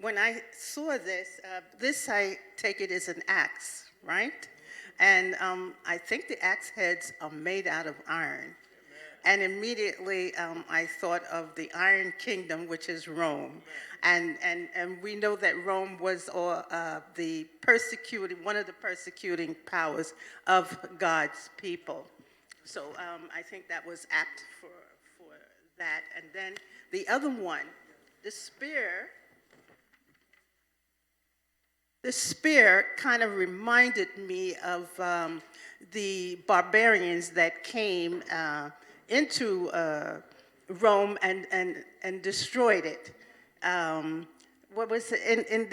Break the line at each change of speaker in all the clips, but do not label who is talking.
when I saw this, this I take it as an axe, right? And I think the axe heads are made out of iron. And immediately I thought of the Iron Kingdom, which is Rome. And we know that Rome was the one of the persecuting powers of God's people. So I think that was apt for that. And then the other one, the spear. The spear kind of reminded me of the barbarians that came into Rome and destroyed it. What was it? In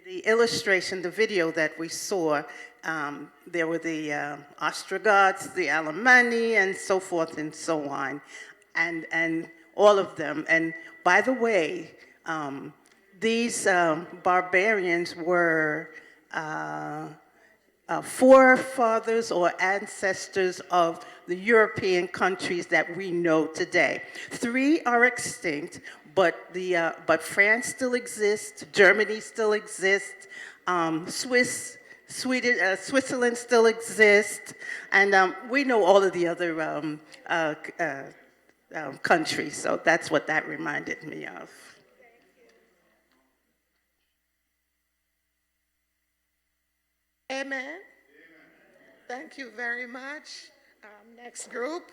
the illustration, the video that we saw, there were the Ostrogoths, the Alemanni, and so forth and so on, and all of them. And by the way, these barbarians were forefathers or ancestors of the European countries that we know today. 3 are extinct, but France still exists, Germany still exists, Switzerland still exists, and we know all of the other countries. So that's what that reminded me of.
Amen. Thank you very much. Next group.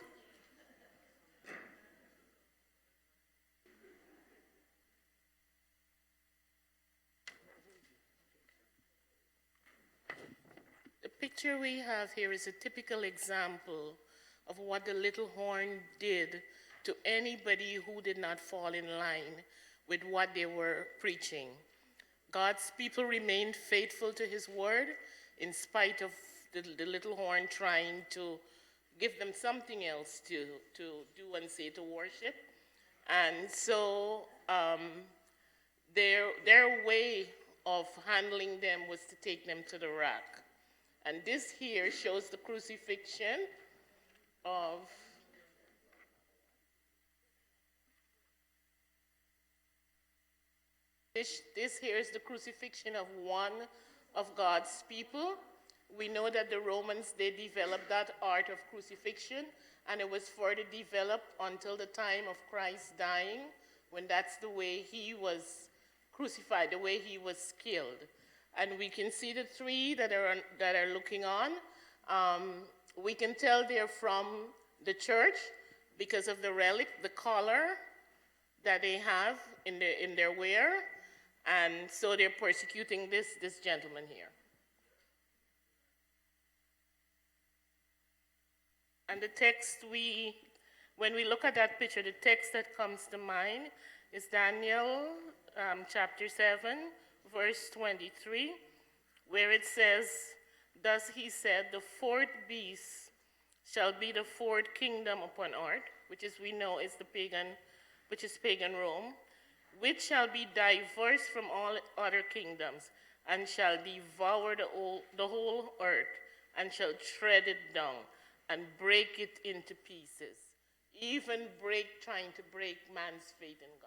The picture we have here is a typical example of what the little horn did to anybody who did not fall in line with what they were preaching. God's people remained faithful to his word in spite of the little horn trying to give them something else to do and say to worship. And so their way of handling them was to take them to the rack. And this here shows the crucifixion of this here is the crucifixion of one of God's people. We know that the Romans, they developed that art of crucifixion, and it was further developed until the time of Christ dying, when that's the way he was crucified, the way he was killed. And we can see the 3 that are looking on. We can tell they're from the church because of the relic, the collar that they have in their wear. And so they're persecuting this gentleman here. And the text when we look at that picture, the text that comes to mind is Daniel chapter 7, verse 23, where it says, "Thus he said, the 4th beast shall be the 4th kingdom upon earth," which is we know is pagan Rome, "which shall be diverse from all other kingdoms, and shall devour the whole earth, and shall tread it down, and break it into pieces," even trying to break man's faith in God.